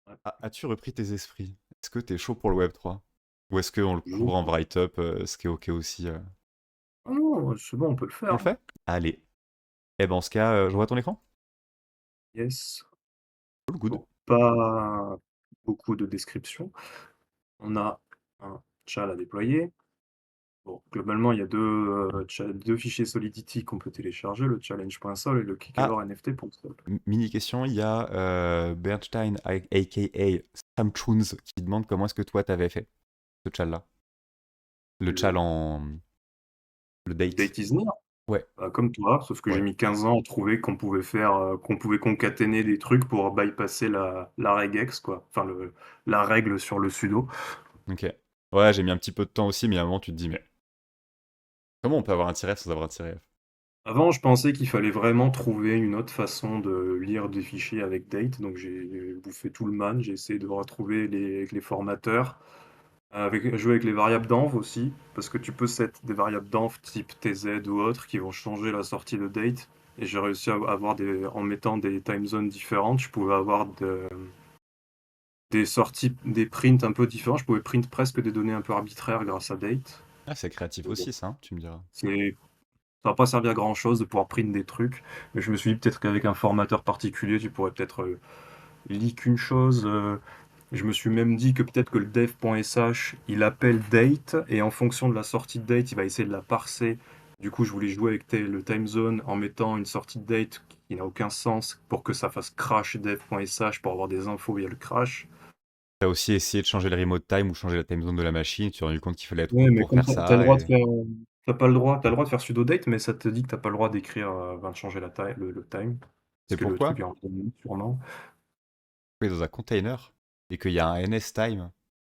Ouais, As-tu repris tes esprits? Est-ce que t'es chaud pour le Web3? Ou est-ce qu'on le toujours. couvre en write-up, ce qui est ok aussi Ah non, c'est bon, on peut le On faire, le hein. fait? Allez. Eh ben, en ce cas, je vois ton écran? Yes. Cool, good. Bon, pas beaucoup de description. On a un tchal à déployer. Bon, globalement, il y a 2 fichiers Solidity qu'on peut télécharger, le challenge.sol et le Ah, Kickalor NFT.sol. mini question, il y a Bernstein, aka Samtunes, qui demande comment est-ce que toi t'avais fait ce tchal-là. Le tchal Le en... Le date. Date is near, Ouais, bah, comme toi, sauf que j'ai ouais. mis 15 ans à trouver qu'on pouvait concaténer des trucs pour bypasser la regex, quoi. Enfin, la règle sur le sudo. Ok. Ouais, j'ai mis un petit peu de temps aussi, mais à un moment tu te dis, mais comment on peut avoir un tiret sans avoir un tiret F? Avant, je pensais qu'il fallait vraiment trouver une autre façon de lire des fichiers avec date, donc j'ai bouffé tout le man, j'ai essayé de retrouver avec les formateurs, jouer avec les variables d'env aussi, parce que tu peux set des variables d'env type TZ ou autre qui vont changer la sortie de date, et j'ai réussi à avoir en mettant des time zones différentes, je pouvais avoir des sorties, des prints un peu différents, je pouvais print presque des données un peu arbitraires grâce à date. Ah, c'est créatif Mais bon, aussi, ça, hein, tu me diras. c'est ça va pas servir à grand chose de pouvoir print des trucs, mais je me suis dit peut-être qu'avec un formateur particulier, tu pourrais peut-être leak une chose. Je me suis même dit que peut-être que le dev.sh il appelle date et en fonction de la sortie de date, il va essayer de la parser. Du coup, je voulais jouer avec le time zone en mettant une sortie de date qui n'a aucun sens pour que ça fasse crash dev.sh pour avoir des infos via le crash. T'as aussi essayé de changer le remote time ou changer la time zone de la machine, tu t'es rendu compte qu'il fallait être Ouais, root mais pour comme faire t'as le ça, droit de et... faire, t'as le droit de faire sudo date, mais ça te dit que t'as pas le droit d'écrire, de changer le time, parce C'est que le truc pourquoi? est en minutes sûrement. On est dans un container, et qu'il y a un NS time,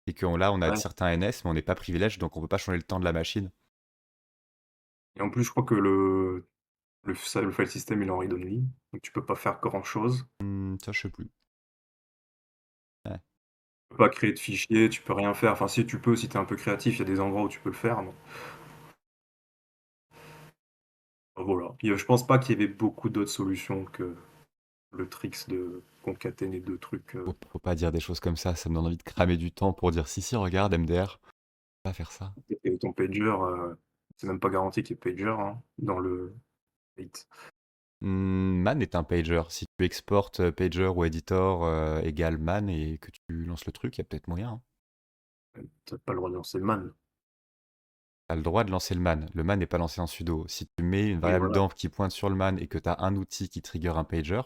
et que là on a Ouais. certains NS, mais on n'est pas privilège, donc on peut pas changer le temps de la machine. Et en plus, je crois que le file system il est en read only, donc tu peux pas faire grand chose. Ça, je sais plus. Ouais. Tu peux pas créer de fichier, tu peux rien faire. Enfin, si tu peux, si t'es un peu créatif, il y a des endroits où tu peux le faire, mais voilà. Je pense pas qu'il y avait beaucoup d'autres solutions que le tricks de concaténer deux trucs. Faut pas dire des choses comme ça me donne envie de cramer du temps pour dire si, si, regarde, MDR, pas faire ça. Et ton pager, c'est même pas garanti qu'il y ait pager hein, dans le 8. Man est un pager. Si tu exportes pager ou editor égale man et que tu lances le truc, il y a peut-être moyen, hein. T'as pas le droit de lancer le man. T'as le droit de lancer le man. Le man n'est pas lancé en sudo. Si tu mets une Oui, variable voilà. d'env qui pointe sur le man et que tu as un outil qui trigger un pager,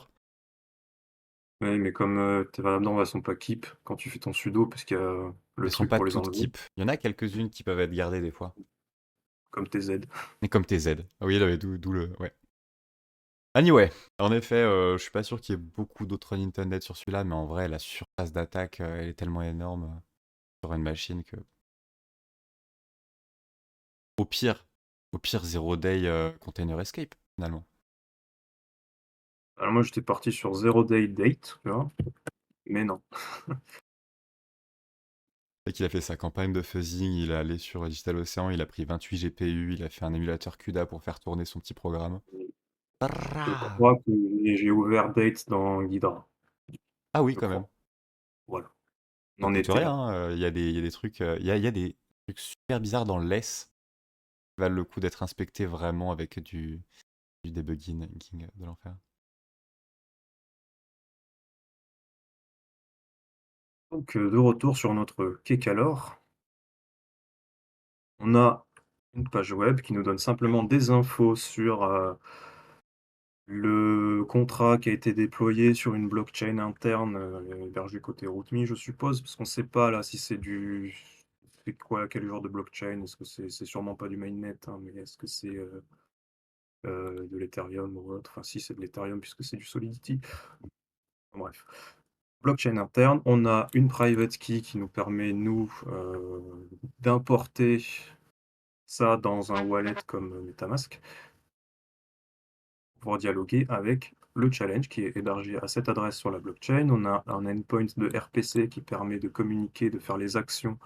Oui, mais comme tes variables d'env elles sont pas keep quand tu fais ton sudo, parce qu'il y a le elles sont truc pas pour les toutes enlever, keep. Il y en a quelques-unes qui peuvent être gardées des fois. comme tes Z. Mais comme tes Z. Ah oui, là, ouais, d'où le... Ouais. Anyway, en effet, je suis pas sûr qu'il y ait beaucoup d'autres run internet sur celui-là, mais en vrai, la surface d'attaque, elle est tellement énorme sur une machine que... Au pire, au pire, Zero Day Container Escape, finalement. Alors moi j'étais parti sur zero day date, tu vois, mais non. C'est qu'il a fait sa campagne de fuzzing, il est allé sur Digital Ocean, il a pris 28 GPU, il a fait un émulateur CUDA pour faire tourner son petit programme. Je Brrrah. crois que j'ai ouvert date dans Ghidra, Ah oui, je quand même. crois. Voilà. On Ça en coûte était rien, là. hein, il y a des trucs, il y a des trucs super bizarres dans l'ES qui valent le coup d'être inspectés vraiment avec du debugging de l'enfer. Donc de retour sur notre Kekalor, on a une page web qui nous donne simplement des infos sur le contrat qui a été déployé sur une blockchain interne hébergée côté RootMe, je suppose, parce qu'on ne sait pas là si c'est quoi, quel genre de blockchain. Est-ce que c'est sûrement pas du mainnet, hein, mais est-ce que c'est de l'Ethereum ou autre? Enfin, si c'est de l'Ethereum puisque c'est du Solidity. Bref. Blockchain interne, on a une private key qui nous permet, nous, d'importer ça dans un wallet comme MetaMask, pour pouvoir dialoguer avec le challenge qui est hébergé à cette adresse sur la blockchain. On a un endpoint de RPC qui permet de communiquer, de faire les actions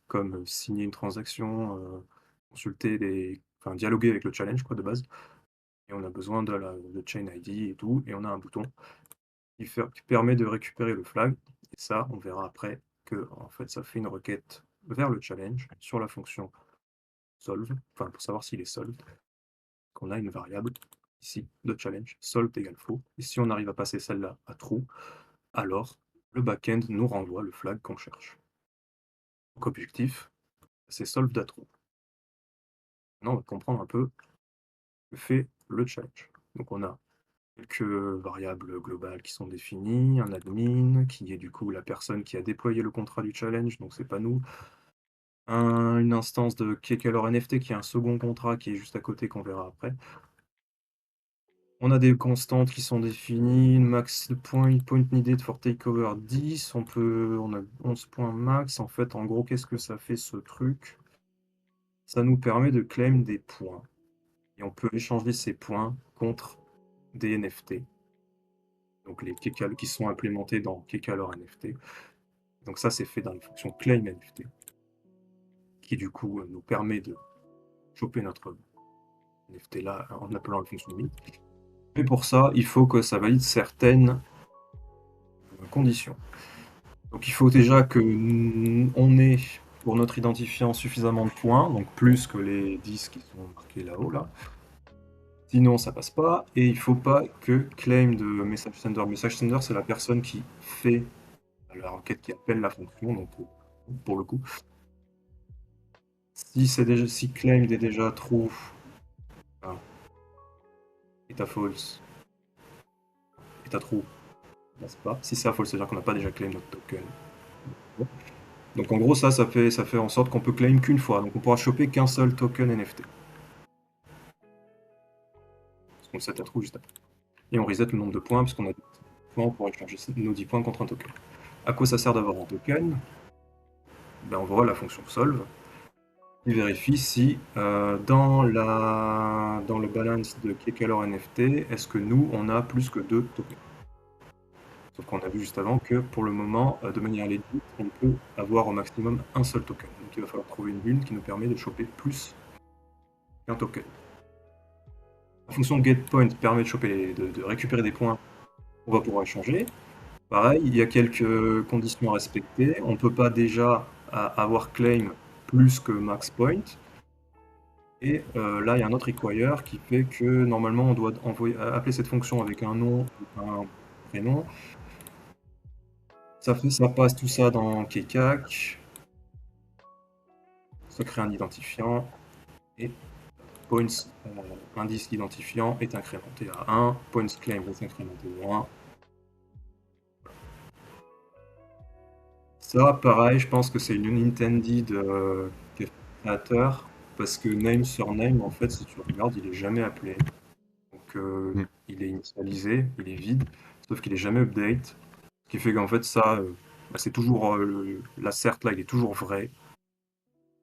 comme signer une transaction, enfin dialoguer avec le challenge quoi de base. Et on a besoin de chain ID et tout, et on a un bouton qui permet de récupérer le flag. Ça, on verra après que en fait, ça fait une requête vers le challenge sur la fonction solve, enfin pour savoir s'il est solved, qu'on a une variable ici de challenge, solved égale faux. Et si on arrive à passer celle-là à true, alors le backend nous renvoie le flag qu'on cherche. Donc objectif, c'est solved à true. Maintenant, on va comprendre un peu ce que fait le challenge. Donc on a quelques variables globales qui sont définies, un admin qui est du coup la personne qui a déployé le contrat du challenge, donc c'est pas nous. Une instance de Kcalor NFT qui est un second contrat qui est juste à côté qu'on verra après. On a des constantes qui sont définies, max point needed for takeover 10, on a 11 points max. En fait, en gros, qu'est-ce que ça fait ce truc? Ça nous permet de claim des points. Et on peut échanger ces points contre des NFT. Donc les Kcal qui sont implémentés dans Kcalor NFT. Donc ça, c'est fait dans la fonction claim NFT, qui du coup nous permet de choper notre NFT là en appelant la fonction limit. Mais pour ça, il faut que ça valide certaines conditions. Donc il faut déjà que on ait pour notre identifiant suffisamment de points, donc plus que les 10 qui sont marqués là-haut là. Sinon ça passe pas, et il faut pas que claim de message sender. Message sender, c'est la personne qui fait la requête, qui appelle la fonction, donc pour le coup. Si claim est déjà true, et t'as false, et t'as true, passe pas. Si c'est false, c'est-à-dire qu'on n'a pas déjà claim notre token. Donc en gros, ça fait en sorte qu'on peut claim qu'une fois. Donc on pourra choper qu'un seul token NFT. Parce qu'on le set à true juste après. Et on reset le nombre de points, parce qu'on a des points pour échanger nos 10 points contre un token. À quoi ça sert d'avoir un token? Ben, on voit la fonction solve qui vérifie si dans le balance de Kcalor NFT, est-ce que nous, on a plus que 2 tokens. Sauf qu'on a vu juste avant que pour le moment, de manière legit, on peut avoir au maximum un seul token. Donc il va falloir trouver une build qui nous permet de choper plus qu'un token. La fonction getPoint permet de récupérer des points qu'on va pouvoir échanger. Pareil, il y a quelques conditions à respecter. On ne peut pas déjà avoir claim plus que max point. Et là, il y a un autre require qui fait que normalement, on doit appeler cette fonction avec un nom ou un prénom. Ça passe tout ça dans Kcac. Ça crée un identifiant. Et points, indice d'identifiant est incrémenté à 1. Points claim est incrémenté à 1. Ça, pareil, je pense que c'est une unintended créateur, parce que name surname, en fait, si tu regardes, il est jamais appelé. Donc il est initialisé, il est vide, sauf qu'il est jamais update. Ce qui fait qu'en fait, ça, c'est toujours l'assert là, il est toujours vrai.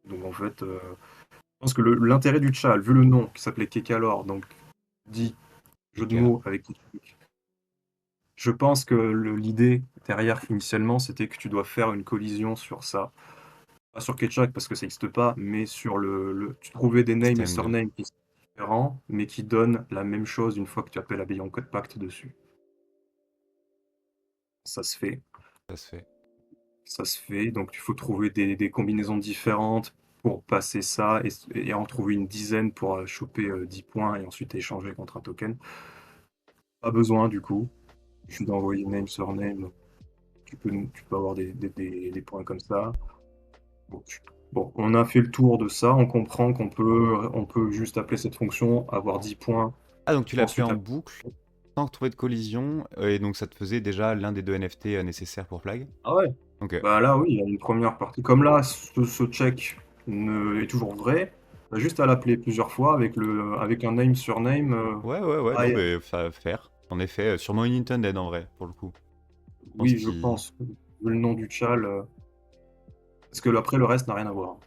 Donc en fait, je pense que l'intérêt du chal, vu le nom qui s'appelait Kcalor, donc dit jeu de mots avec Kekal, je pense que l'idée derrière initialement, c'était que tu dois faire une collision sur ça. Pas sur Ketchup parce que ça n'existe pas, mais sur tu trouvais des names et surnames qui sont différents, mais qui donnent la même chose une fois que tu appelles la Beyond Code Pact dessus. Ça se fait. Ça se fait. Ça se fait, donc il faut trouver des combinaisons différentes pour passer ça, et en trouver une dizaine pour choper 10 points et ensuite échanger contre un token. Pas besoin du coup, il suffit d'envoyer name surname, tu peux avoir des points comme ça. Bon, on a fait le tour de ça, on comprend qu'on peut juste appeler cette fonction, avoir 10 points. Ah, donc tu l'as appelé en boucle sans trouver de collision, et donc ça te faisait déjà l'un des 2 NFT nécessaires pour flag? Ah ouais. Ok. Bah là, oui, il y a une première partie. Comme là, ce check est toujours vrai, t'as juste à l'appeler plusieurs fois avec un name surname. Ouais, non, mais faire. En effet, sûrement une intended en vrai, pour le coup. Oui, je pense. Vu le nom du chal. Parce que après, le reste n'a rien à voir.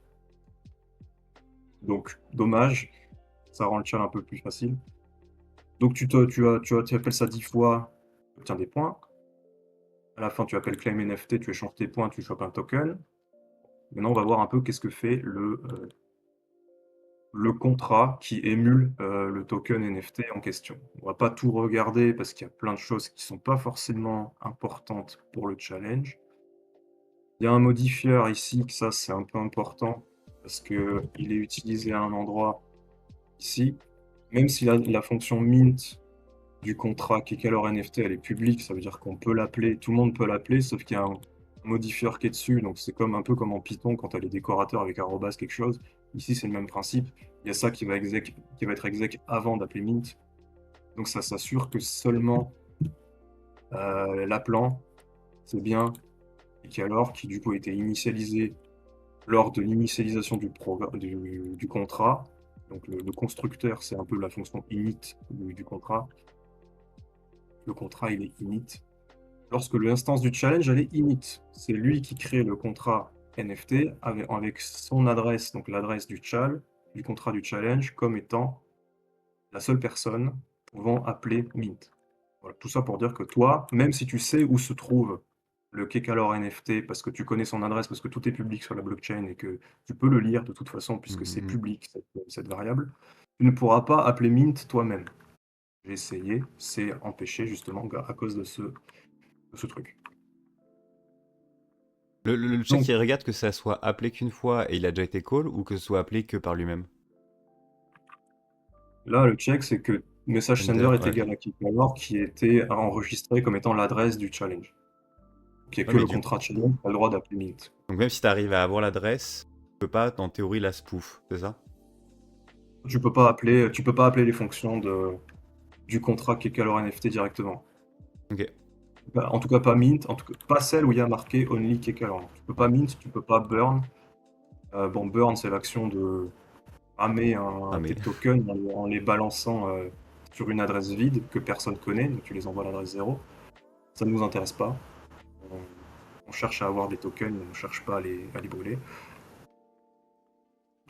Donc, dommage. Ça rend le chal un peu plus facile. Donc, tu appelles ça 10 fois, tu obtiens des points. À la fin, tu appelles claim NFT, tu échanges tes points, tu chopes un token. Maintenant, on va voir un peu qu'est-ce que fait le contrat qui émule le token NFT en question. On va pas tout regarder parce qu'il y a plein de choses qui sont pas forcément importantes pour le challenge. Il y a un modifieur ici, que ça c'est un peu important, parce qu'il est utilisé à un endroit ici. Même si la fonction mint du contrat Kekalor NFT, elle est publique, ça veut dire qu'on peut l'appeler, tout le monde peut l'appeler, sauf qu'il y a un modifieur qui est dessus, donc c'est comme un peu comme en Python quand tu as les décorateurs avec arrobas quelque chose. Ici, c'est le même principe. Il y a ça qui va être exec avant d'appeler mint. Donc ça s'assure que seulement l'appelant, c'est bien Kekalor qui du coup a été initialisé lors de l'initialisation du contrat. Donc le constructeur, c'est un peu la fonction init du contrat. Le contrat, il est init. Lorsque l'instance du challenge, elle est init. C'est lui qui crée le contrat NFT avec son adresse, donc l'adresse du contrat du challenge, comme étant la seule personne pouvant appeler mint. Voilà, tout ça pour dire que toi, même si tu sais où se trouve le Kekalor NFT, parce que tu connais son adresse, parce que tout est public sur la blockchain et que tu peux le lire de toute façon, puisque c'est Mhm. public, cette variable, tu ne pourras pas appeler mint toi-même. J'ai essayé, c'est empêché justement à cause de ce truc. Le check, Donc il regarde que ça soit appelé qu'une fois et il a déjà été call ou que ce soit appelé que par lui-même. là, le check, c'est que message Enter, sender est ouais. égal à Kekalor qui était enregistré comme étant l'adresse du challenge. Donc il n'y a Ouais, que mais le du contrat challenge qui a le droit d'appeler mint. donc même si t'arrives à avoir l'adresse, tu peux pas, en théorie, la spoof, c'est ça? Tu peux pas appeler les fonctions du contrat Kekalor NFT directement. Ok. En tout cas, pas mint, en tout cas, pas celle où il y a marqué only Kekalor. Tu peux pas Ouais. mint, tu peux pas burn. Bon, burn, c'est l'action de ramer Ah mais. tes tokens en les balançant sur une adresse vide que personne connaît, donc tu les envoies à l'adresse 0. Ça ne nous intéresse pas. On cherche à avoir des tokens, on ne cherche pas à les brûler.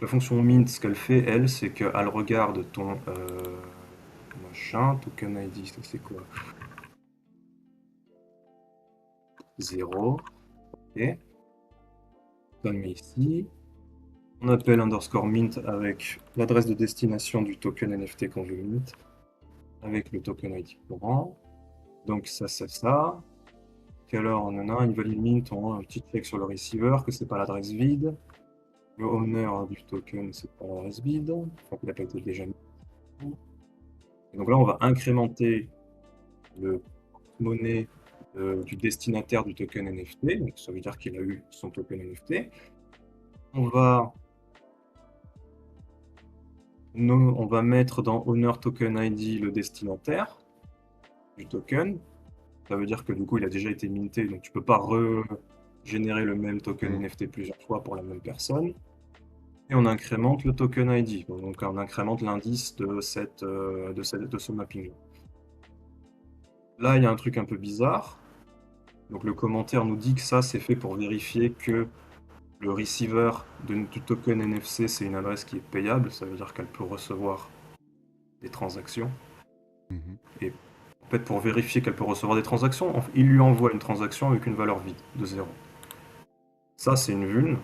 La fonction mint, ce qu'elle fait, elle, c'est qu'elle regarde ton machin, token ID, c'est quoi? 0. Ok. Donne-moi ici. On appelle underscore mint avec l'adresse de destination du token NFT qu'on veut mint, avec le token ID courant. Donc ça, c'est ça. Alors, on en a une valide mint, on a un petit check sur le receiver, que c'est pas l'adresse vide. Le owner du token, c'est pas l'adresse vide. Enfin, il n'a pas été déjà mis. Et donc là, on va incrémenter le monnaie du destinataire du token NFT. Donc ça veut dire qu'il a eu son token NFT. On va mettre dans owner token ID le destinataire du token. Ça veut dire que du coup, il a déjà été minté, donc tu peux pas régénérer le même token Mhm. NFT plusieurs fois pour la même personne. Et on incrémente le token ID, donc on incrémente l'indice de ce mapping. Là, il y a un truc un peu bizarre. Donc le commentaire nous dit que ça, c'est fait pour vérifier que le receiver du token NFC, c'est une adresse qui est payable. Ça veut dire qu'elle peut recevoir des transactions. Mhm. Et en fait, pour vérifier qu'elle peut recevoir des transactions, il lui envoie une transaction avec une valeur vide de 0. Ça, c'est une vuln,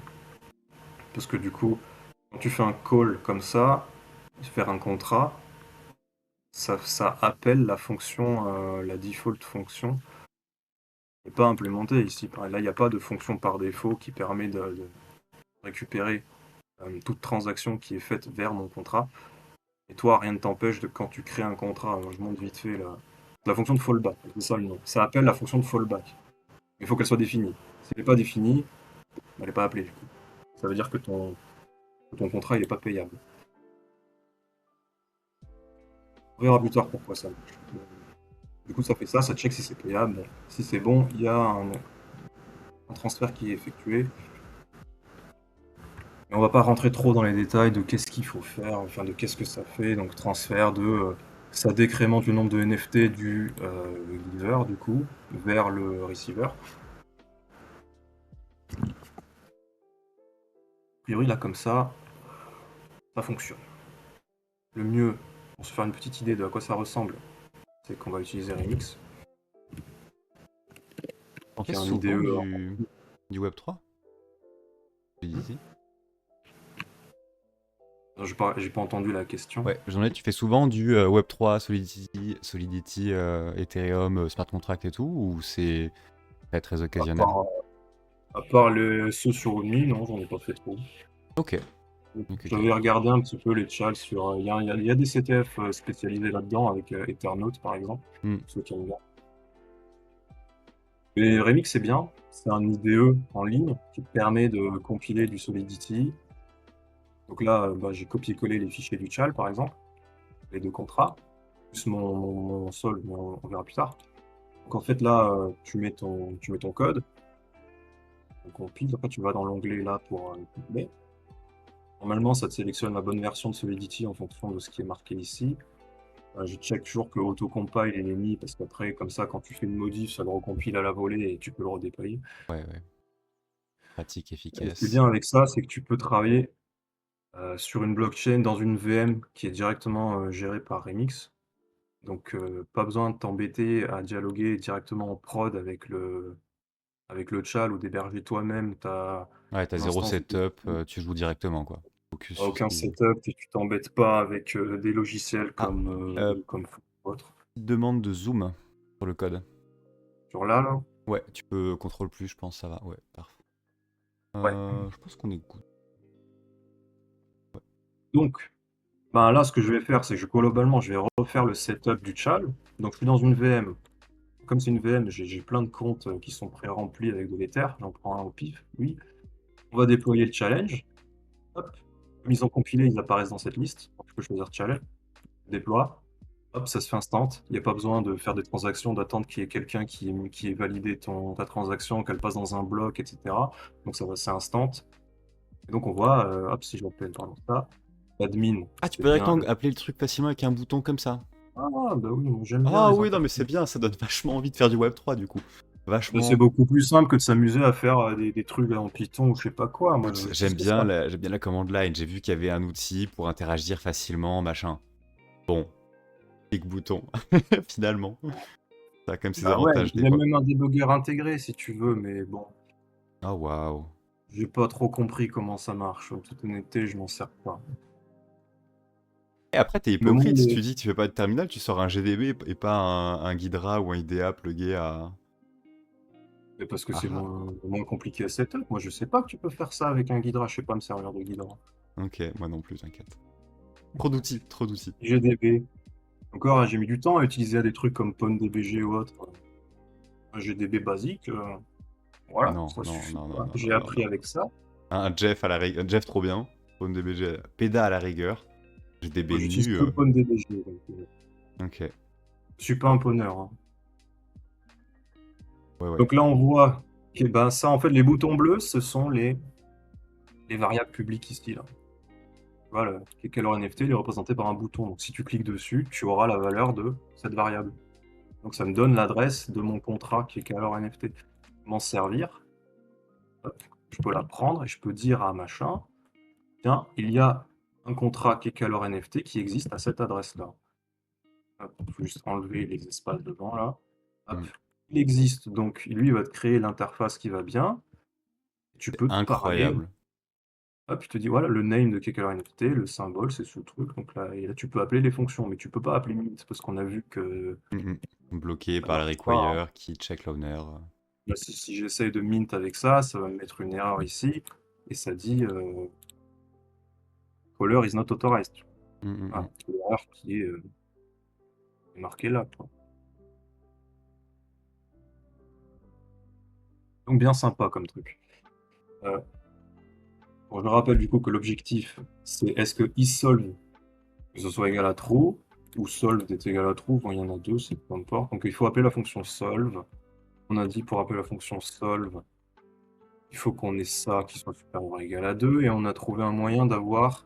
parce que du coup, quand tu fais un call comme ça, faire un contrat, ça appelle la fonction, la default fonction, n'est pas implémentée ici. Là, il n'y a pas de fonction par défaut qui permet de récupérer toute transaction qui est faite vers mon contrat. Et toi, rien ne t'empêche de, quand tu crées un contrat, je monte vite fait la fonction de fallback, c'est ça le nom. Ça appelle la fonction de fallback. Il faut qu'elle soit définie. Si elle n'est pas définie, elle n'est pas appelée du coup. Ça veut dire que ton contrat il n'est pas payable. On verra plus tard pourquoi ça marche. Du coup, ça fait ça check si c'est payable. Bon, si c'est bon, il y a un transfert qui est effectué. Mais on va pas rentrer trop dans les détails de qu'est-ce qu'il faut faire, enfin de qu'est-ce que ça fait. Donc transfert ça décrémente le nombre de NFT du giver du coup vers le receiver. A priori là comme ça fonctionne. Le mieux, pour se faire une petite idée de à quoi ça ressemble, c'est qu'on va utiliser Remix, On fait qui est un souvent IDE. du Web3? Ici. J'ai pas entendu la question. Ouais, j'en ai, tu fais souvent du Web3, Solidity, Ethereum, Smart Contract et tout, ou c'est très très À occasionnel? part, À part ceux sur Omni, non, j'en ai pas fait trop. Ok. Ok, ok. J'avais regardé un petit peu les tchals sur. Il y a des CTF spécialisés là-dedans, avec Ethernaut par exemple, Hmm. ceux qui aiment bien. Et Remix, c'est bien. C'est un IDE en ligne qui te permet de compiler du Solidity. Donc là, bah, j'ai copié-collé les fichiers du tchal par exemple, les deux contrats, plus mon sol, mais on verra plus tard. Donc en fait, là, tu mets ton code, on compile. Après, tu vas dans l'onglet là pour compiler. Normalement, ça te sélectionne la bonne version de Solidity en fonction de ce qui est marqué ici. Je check toujours que autocompile il est mis, parce qu'après, comme ça, quand tu fais une modif, ça le recompile à la volée et tu peux le redéployer. Ouais, ouais. Pratique, Et ce qui est efficace. bien avec ça, c'est que tu peux travailler sur une blockchain dans une VM qui est directement gérée par Remix. Donc, pas besoin de t'embêter à dialoguer directement en prod avec le tchal ou d'héberger toi-même Ouais, t'as ton zéro instance de setup, tu joues directement, quoi. Focus t'as sur ce aucun qui. setup et tu t'embêtes pas avec des logiciels Ah, comme Fou ou autre. petite demande de zoom sur le code. Sur là, Ouais, tu peux contrôle plus, je pense, ça va. Ouais, parfait. ouais. Je pense qu'on est good. Donc, ben là, ce que je vais faire, c'est que globalement, je vais refaire le setup du tchal. Donc, je suis dans une VM. Comme c'est une VM, j'ai plein de comptes qui sont pré-remplis avec de l'Ether. J'en prends un au pif, oui. On va déployer le challenge. Hop. Comme ils ont compilé, ils apparaissent dans cette liste. Donc, je peux choisir challenge, déploie. Hop, ça se fait instant. Il n'y a pas besoin de faire des transactions, d'attendre qu'il y ait quelqu'un qui ait validé ta transaction, qu'elle passe dans un bloc, etc. Donc, ça va, c'est instant. Et donc, on voit, hop, si je l'appelle par exemple ça, admin, Ah, tu c'est peux bien. directement appeler le truc facilement avec un bouton comme ça. Ah, bah oui, moi, j'aime bien Ah les oui, non, mais interfaces. c'est bien, ça donne vachement envie de faire du Web3 du coup. Bah, c'est Vachement. beaucoup plus simple que de s'amuser à faire des trucs en Python ou je sais pas quoi. Moi, Écoute, je testais ça. j'aime bien la command line. J'ai vu qu'il y avait un outil pour interagir facilement, machin. Bon, clic bouton, finalement. Ça a quand même ses Bah ouais, avantages il des y a fois. même un débugger intégré si tu veux, mais bon, Ah waouh. j'ai pas trop compris comment ça marche. En toute honnêteté, je m'en sers pas. Et après, t'es Mais moi, hypocrite si tu dis que tu fais pas de terminal, tu sors un GDB et pas un Ghidra ou un IDEA plugué à. mais parce que Ah c'est ah. moins compliqué à setup. Moi, je sais pas que tu peux faire ça avec un Ghidra. Je sais pas me servir de Ghidra. Ok, moi non plus, t'inquiète. Trop d'outils, trop d'outils. GDB. Encore, hein, j'ai mis du temps à utiliser des trucs comme PwnDBG ou autre. Un GDB basique, voilà, Non, ça non, suffit, non, non, quoi. non, J'ai non, non, appris non. avec ça. Un Jeff à la rigueur, Jeff trop bien. PwnDBG, PEDA à la rigueur. Moi, GDB j'utilise nu. que PwnDBG, donc Ok, je suis pas un pwneur, hein. ouais, ouais. Donc là, on voit que ben, ça, en fait, les boutons bleus, ce sont les variables publiques ici. Là. Voilà, Kekalor NFT, il est représenté par un bouton. Donc si tu cliques dessus, tu auras la valeur de cette variable. Donc ça me donne l'adresse de mon contrat Kekalor NFT. M'en servir, hop, je peux la prendre et je peux dire à machin, tiens, il y a un contrat Kekalor NFT qui existe à cette adresse-là. Il faut juste enlever les espaces devant là. Hop. Hmm. Il existe, donc lui il va te créer l'interface qui va bien. Tu peux te parler. Incroyable. Hop, tu te dis, voilà, le name de Kekalor NFT, le symbole, c'est ce truc. Donc là, et là, tu peux appeler les fonctions, mais tu peux pas appeler mint parce qu'on a vu que Hmm, hmm. Bloqué ça par le marche pas, hein. require qui check l'owner. Là, si j'essaye de mint avec ça, ça va me mettre une erreur ici et ça dit caller is not authorized. Hmm, hmm, hmm. Voilà, c'est l'erreur qui est marquée là, quoi. Donc bien sympa comme truc. Bon, je me rappelle du coup que l'objectif, c'est est-ce que issolve, que ce soit égal à true, ou solve est égal à true. Bon, il y en a deux, c'est peu importe. Donc il faut appeler la fonction solve. On a dit pour appeler la fonction solve, il faut qu'on ait ça qui soit supérieur ou égal à 2, et on a trouvé un moyen d'avoir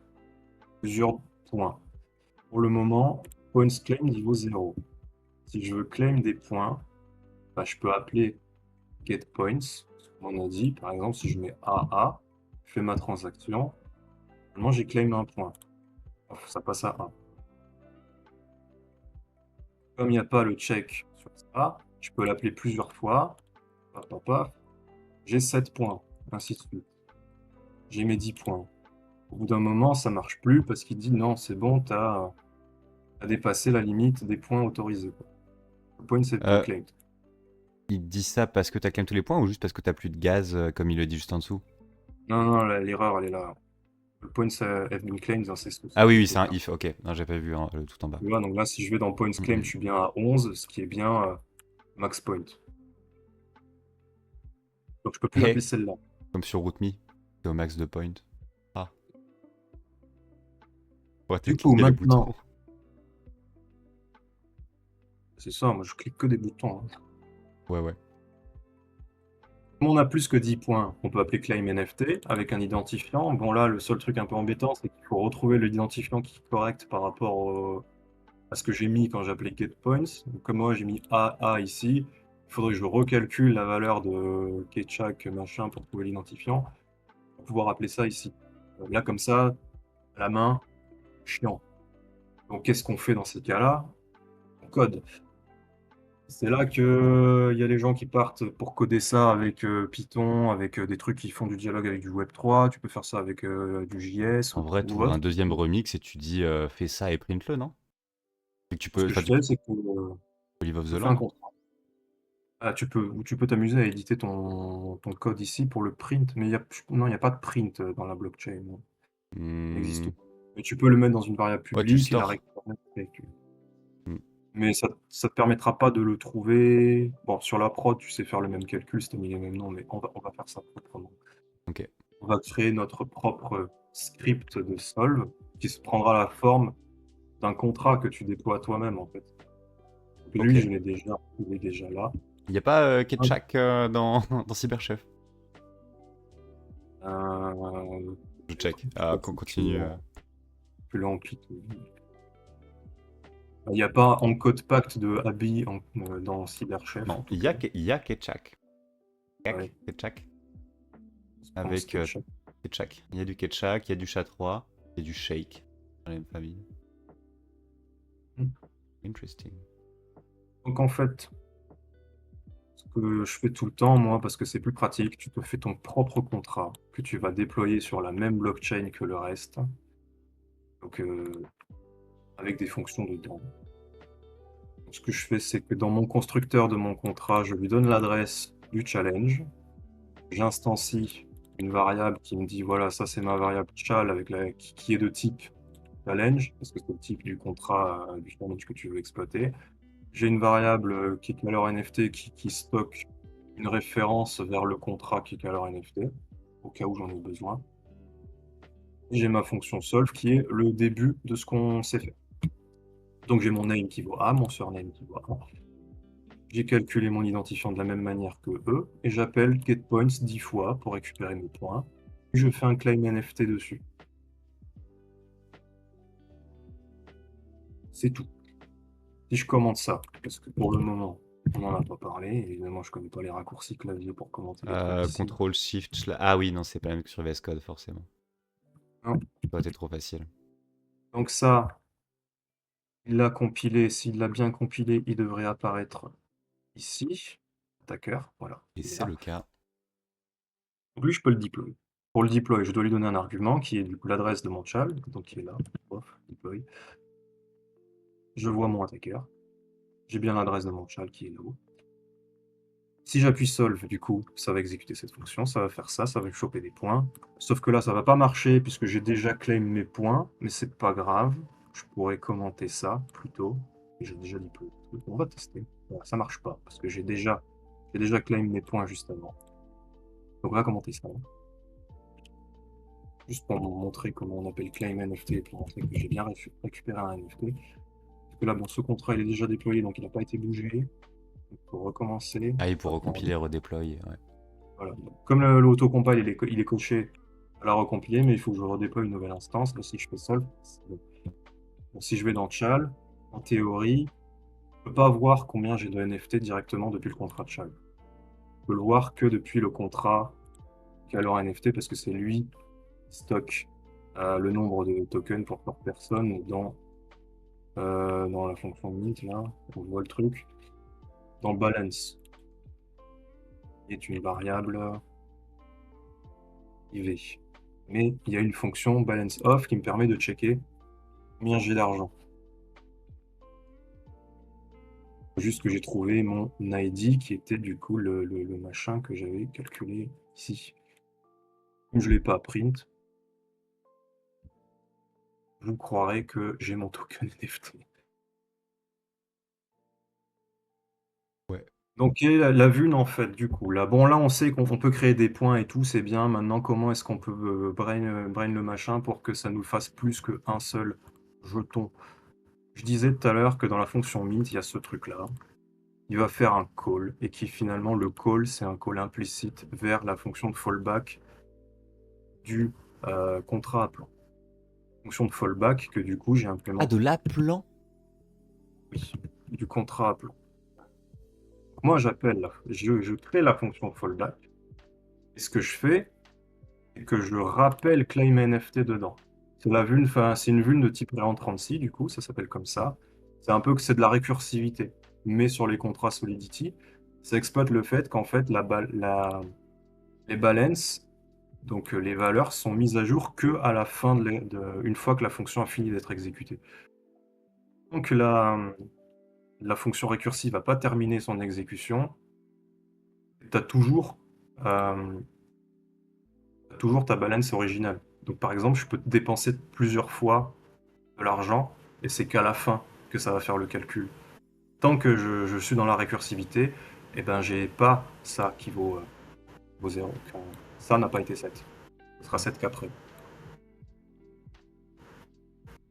plusieurs points. Pour le moment, points claim niveau 0. Si je veux claim des points, bah, je peux appeler getPoints. On a dit, par exemple, si je mets AA, je fais ma transaction, normalement j'ai claim un point. Ça passe à 1. Comme il n'y a pas le check sur ça, je peux l'appeler plusieurs fois. Paf, paf, paf. J'ai 7 points, ainsi de suite. J'ai mes 10 points. Au bout d'un moment, ça marche plus parce qu'il dit non, c'est bon, t'as dépassé la limite des points autorisés, quoi. Le point, c'est Euh, claimed. il dit ça parce que t'as claim tous les points ou juste parce que t'as plus de gaz, comme il le dit juste en dessous? Non, non, l'erreur, elle est là. Le points have been claimed, hein, c'est ce Ah oui, que oui, je veux c'est un dire. if, ok. Non, j'ai pas vu hein, le tout en bas. Tu vois, donc là, si je vais dans points claim, je suis bien à 11, ce qui est bien max point. Donc je peux plus appeler Et celle-là. comme sur RootMe, t'es au max de points. Ah, faut arrêter Du de coup, cliquer les maintenant, boutons. c'est ça, moi je clique que des boutons, hein. Ouais, ouais. Comme on a plus que 10 points, on peut appeler claim NFT avec un identifiant. Bon là, le seul truc un peu embêtant, c'est qu'il faut retrouver l'identifiant qui est correct par rapport à ce que j'ai mis quand j'ai appelé getPoints. Donc, comme moi j'ai mis AA ici, il faudrait que je recalcule la valeur de ketchak machin pour trouver l'identifiant, pour pouvoir appeler ça ici. Là comme ça, à la main, chiant. Donc qu'est-ce qu'on fait dans ces cas-là? On code. C'est là que il y a les gens qui partent pour coder ça avec Python, avec des trucs qui font du dialogue avec du Web3. Tu peux faire ça avec du JS En vrai, ou t'ouvres un autre. deuxième remix et tu dis fais ça et print-le, non? Et que tu Ce peux, que enfin, je tu fais, c'est que peux live of je the fais un land. contrat. Ah, tu peux t'amuser à éditer ton code ici pour le print, mais non, il n'y a pas de print dans la blockchain, non. Ça n'existe Hmm, pas. Mais tu peux le mettre dans une variable Ouais, tu publique et la stores. récupérer avec. Hmm, Mais ça ne te permettra pas de le trouver. Bon, sur la prod, tu sais faire le même calcul, si tu as mis les mêmes noms, mais on va faire ça autrement. Ok. On va créer notre propre script de solve qui se prendra la forme d'un contrat que tu déploies toi-même, en fait. Donc Ok. lui, il est déjà là. Il n'y a pas Hop. Ketchak dans Cyberchef? Euh, Je check. je crois Ah, que qu'on c'est continue. plus lent que tout. Il n'y a pas Encode Pact de Abby dans Cyberchef, Non, en tout cas. il y a Ketchak. Ouais, Ketchak. je pense Avec Ketchup. Ketchak. Il y a du Ketchak, il y a du Chat3, il y a du Shake. Dans la même famille. Interesting. Donc en fait, ce que je fais tout le temps, moi, parce que c'est plus pratique, tu te fais ton propre contrat que tu vas déployer sur la même blockchain que le reste. Donc avec des fonctions dedans. Donc, ce que je fais, c'est que dans mon constructeur de mon contrat, je lui donne l'adresse du challenge. J'instancie une variable qui me dit, voilà, ça c'est ma variable chal qui est de type challenge, parce que c'est le type du contrat du challenge que tu veux exploiter. J'ai une variable qui est valeur NFT qui stocke une référence vers le contrat qui est valeur NFT, au cas où j'en ai besoin. Et j'ai ma fonction solve qui est le début de ce qu'on sait faire. Donc j'ai mon name qui vaut A, mon surname qui vaut A. J'ai calculé mon identifiant de la même manière que eux, et j'appelle getPoints 10 fois pour récupérer mes points. Puis je fais un claim NFT dessus. C'est tout. Si je commente ça, parce que pour le moment, on n'en a pas parlé, évidemment je connais pas les raccourcis clavier pour commenter les trucs ici. Contrôle Shift. Ah oui, non, c'est pas la même que sur VS Code, forcément. Hein. Ça aurait été trop facile. Donc ça, il l'a compilé, s'il l'a bien compilé, il devrait apparaître ici. Attacker, voilà, Et il est c'est là. le cas. Donc lui, je peux le deploy. Pour le deploy, je dois lui donner un argument qui est du coup l'adresse de mon chal, donc il est là. Off, deploy. Je vois mon attacker. J'ai bien l'adresse de mon chal qui est là-haut. Si j'appuie solve, du coup, ça va exécuter cette fonction, ça va faire ça, ça va me choper des points. Sauf que là, ça va pas marcher puisque j'ai déjà claim mes points, mais c'est pas grave. Je pourrais commenter ça plutôt. J'ai déjà deployé. On va tester. Voilà, ça marche pas parce que j'ai déjà claim mes points juste avant. Donc on va commenter ça. Juste pour vous montrer comment on appelle claim NFT et pour montrer que j'ai bien récupéré un NFT. Parce que là, bon, ce contrat il est déjà déployé donc il n'a pas été bougé. Donc, pour recommencer. Ah, il faut recompiler, redéployer. Ouais. Voilà. Comme l'autocompile il est coché à la recompiler, mais il faut que je redéploie une nouvelle instance. Là, si je fais solve, bon, si je vais dans Chal, en théorie, je ne peux pas voir combien j'ai de NFT directement depuis le contrat de Chal. Je peux le voir que depuis le contrat qui a leur NFT parce que c'est lui qui stocke le nombre de tokens pour par personne dans la fonction mint, là, on voit le truc, dans balance, qui est une variable IV. Mais il y a une fonction balance off qui me permet de checker combien j'ai d'argent. Juste que j'ai trouvé mon ID qui était du coup le machin que j'avais calculé ici. Comme je l'ai pas print, vous croirez que j'ai mon token NFT. Ouais. Donc quelle est la vue en fait du coup là? Bon là on sait qu'on peut créer des points et tout, c'est bien. Maintenant comment est-ce qu'on peut brain le machin pour que ça nous fasse plus qu'un seul jeton? Je disais tout à l'heure que dans la fonction mint, il y a ce truc là. Il va faire un call et qui finalement le call c'est un call implicite vers la fonction de fallback du contrat appelant. Fonction de fallback que du coup j'ai Ah, implémenté. de l'appelant? Oui, du contrat appelant. Moi j'appelle, je crée la fonction fallback et ce que je fais, c'est que je rappelle claim NFT dedans. C'est la vue, enfin, c'est une vue de type Réen36 du coup, ça s'appelle comme ça. C'est un peu que c'est de la récursivité, mais sur les contrats Solidity, ça exploite le fait qu'en fait les balances, donc les valeurs sont mises à jour que à la fin une fois que la fonction a fini d'être exécutée. Donc la fonction récursive va pas terminer son exécution. Tu as toujours ta balance originale. Donc par exemple, je peux dépenser plusieurs fois de l'argent et c'est qu'à la fin que ça va faire le calcul. Tant que je suis dans la récursivité, eh ben j'ai pas ça qui vaut 0. Ça n'a pas été 7. Ce sera 7 qu'après.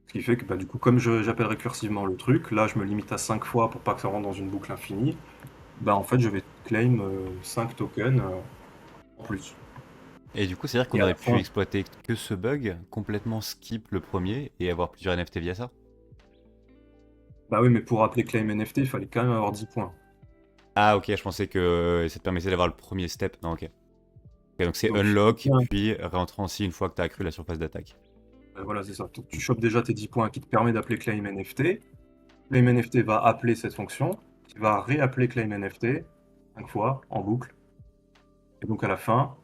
Ce qui fait que bah, du coup, comme j'appelle récursivement le truc, là je me limite à 5 fois pour pas que ça rentre dans une boucle infinie, bah en fait je vais claim 5 tokens en plus. Et du coup, c'est-à-dire Et qu'on à aurait la pu fin, exploiter que ce bug, complètement skip le premier et avoir plusieurs NFT via ça? bah oui, mais pour appeler claim NFT, il fallait quand même avoir 10 points. Ah, ok, je pensais que ça te permettait d'avoir le premier step. Non, ok. Ok, donc c'est Donc, unlock, tiens, puis réentrant aussi une fois que tu as accru la surface d'attaque. voilà, c'est ça. Donc, tu chopes déjà tes 10 points qui te permet d'appeler claim NFT. Claim NFT va appeler cette fonction, qui va réappeler claim NFT 5 fois en boucle. Et donc à la fin,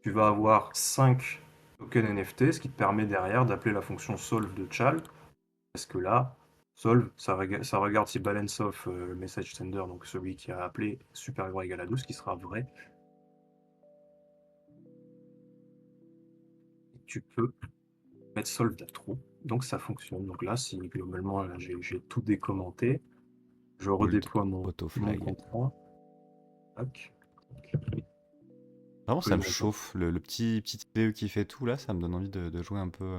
tu vas avoir 5 tokens NFT, ce qui te permet derrière d'appeler la fonction solve de Chal. Parce que là, solve, ça regarde si balance of message sender, donc celui qui a appelé supérieur ou égal à 12, qui sera vrai. Et tu peux mettre solve à true, donc ça fonctionne. Donc là, si globalement là, j'ai tout décommenté, je Hold redéploie mon autoflag. contrat. Tac. Vraiment, ça Que me j'entends. chauffe. Le petit IPE qui fait tout là, ça me donne envie de jouer un peu.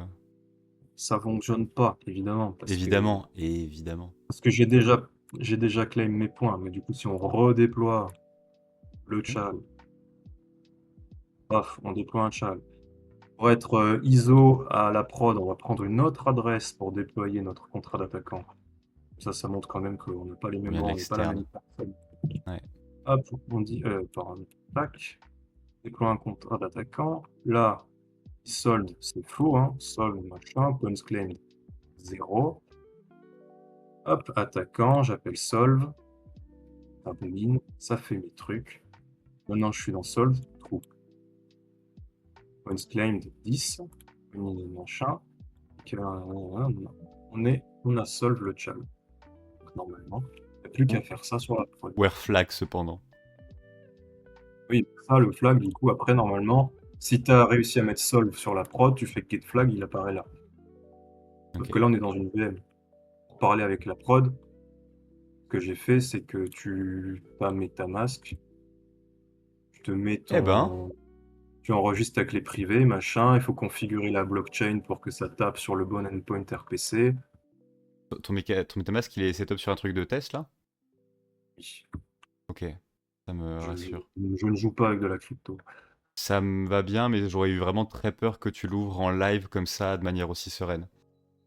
Ça fonctionne pas, évidemment, Évidemment, évidemment. parce que j'ai déjà claim mes points, mais du coup, si on redéploie le chal, paf, on déploie un chal. Pour être ISO à la prod, on va prendre une autre adresse pour déployer notre contrat d'attaquant. Ça montre quand même qu'on n'a pas les On mêmes vient de bancs, on n'est pas la l'externe. même personne. Ouais. Hop, on dit, pardon, tac, déploie un contrat d'attaquant. Là, solde, c'est faux, hein, solde, machin, points claim, 0. Hop, attaquant, j'appelle solve, ça bobine, ça fait mes trucs. Maintenant, je suis dans solve, true. Points claimed 10, machin. On a solve le chal. Donc, normalement, il n'y a plus qu'à faire ça sur la prod. Where flag cependant. Oui, ça, le flag, du coup, après, normalement, si tu as réussi à mettre solve sur la prod, tu fais get flag, il apparaît là. Sauf Ok. que là, on est dans une VM. Pour parler avec la prod, ce que j'ai fait, c'est que tu as MetaMask, tu te mets Eh ben, tu enregistres ta clé privée, machin, il faut configurer la blockchain pour que ça tape sur le bon endpoint RPC. ton MetaMask il est setup sur un truc de test là? Oui. Ok, ça me Je, rassure. je ne joue pas avec de la crypto. Ça me va bien, mais j'aurais eu vraiment très peur que tu l'ouvres en live comme ça, de manière aussi sereine.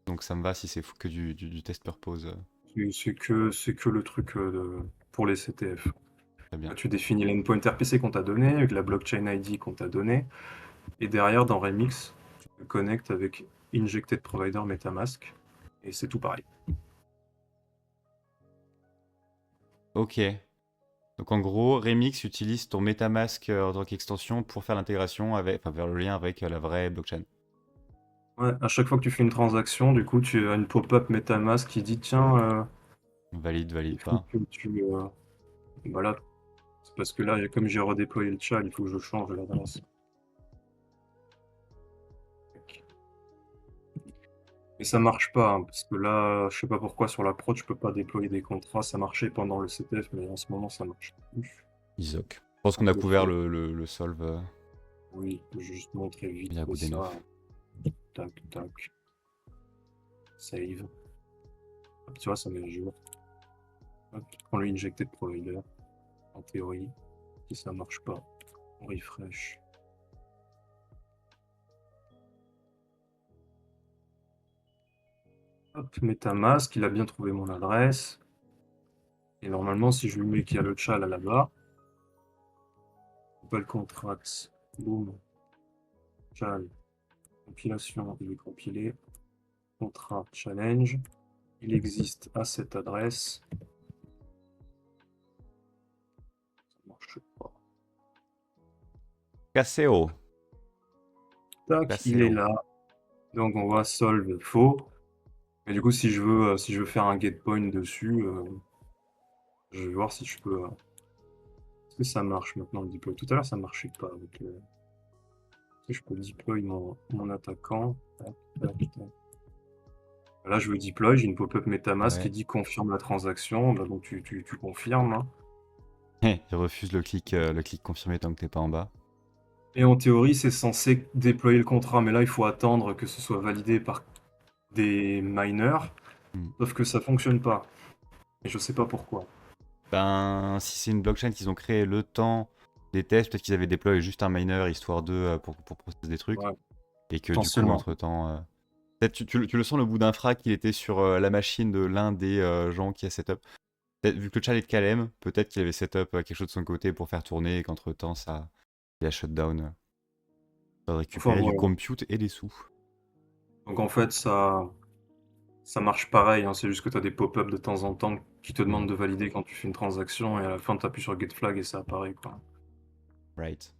Donc ça me va si c'est que du test purpose. C'est que le truc pour les CTF. Très bien. Là, tu définis l'endpoint RPC qu'on t'a donné, avec la blockchain ID qu'on t'a donné, et derrière, dans Remix, tu te connectes avec Injected Provider MetaMask, et c'est tout pareil. Ok. Donc en gros, Remix utilise ton MetaMask en tant qu'extension pour faire l'intégration avec, enfin, faire le lien avec la vraie blockchain. Ouais, à chaque fois que tu fais une transaction, du coup, tu as une pop-up MetaMask qui dit tiens, Valide, Il valide faut pas. que tu... voilà, c'est parce que là, comme j'ai redéployé le chat, il faut que je change l'adresse. Et ça marche pas, hein, parce que là, je sais pas pourquoi sur la prod, je peux pas déployer des contrats. Ça marchait pendant le CTF, mais en ce moment, ça marche plus. Isaac. Je pense Un qu'on a peu couvert fait. le solve. Oui, je vais juste montrer vite fait Yagoudenouf. ça. Tac, tac. Save. Hop, tu vois, ça met à jour. Hop, on lui injecté de provider. En théorie, si ça marche pas, on refresh. Hop, MetaMask, il a bien trouvé mon adresse. Et normalement, si je lui mets qu'il y a le chat là-bas, le contract, boum, chat, compilation, il est compilé. Contrat challenge, il existe à cette adresse. Ça marche pas. Casseo. Tac, il est Casseo. là. Donc on va solve faux. Et du coup, si je veux faire un get point dessus, je vais voir si je peux. Est-ce que ça marche maintenant le deploy? Tout à l'heure, ça marchait pas avec. Est-ce que je peux deploy mon attaquant? Tac, tac, tac. Là, je veux deploy, j'ai une pop-up MetaMask qui Ouais. dit confirme la transaction. Bah, donc tu confirmes, hein. Il refuse le clic confirmé tant que t'es pas en bas. Et en théorie, c'est censé déployer le contrat, mais là, il faut attendre que ce soit validé par des miners. Hmm. Sauf que ça fonctionne pas. Et je sais pas pourquoi. Ben, si c'est une blockchain qu'ils ont créé le temps des tests, peut-être qu'ils avaient déployé juste un miner histoire de pour processer des trucs. Ouais, Et que du coup, potentiellement. entre-temps. Peut-être tu le sens le bout d'un fra qu'il était sur la machine de l'un des gens qui a setup. Vu que le chat est de Kalem, peut-être qu'il avait setup quelque chose de son côté pour faire tourner et qu'entre-temps, il a shutdown. Ça Enfin, récupérer du voilà. compute et des sous. Donc en fait, ça marche pareil, hein. C'est juste que tu as des pop-up de temps en temps qui te Hmm. demandent de valider quand tu fais une transaction et à la fin, tu appuies sur get flag et ça apparaît, quoi. Right.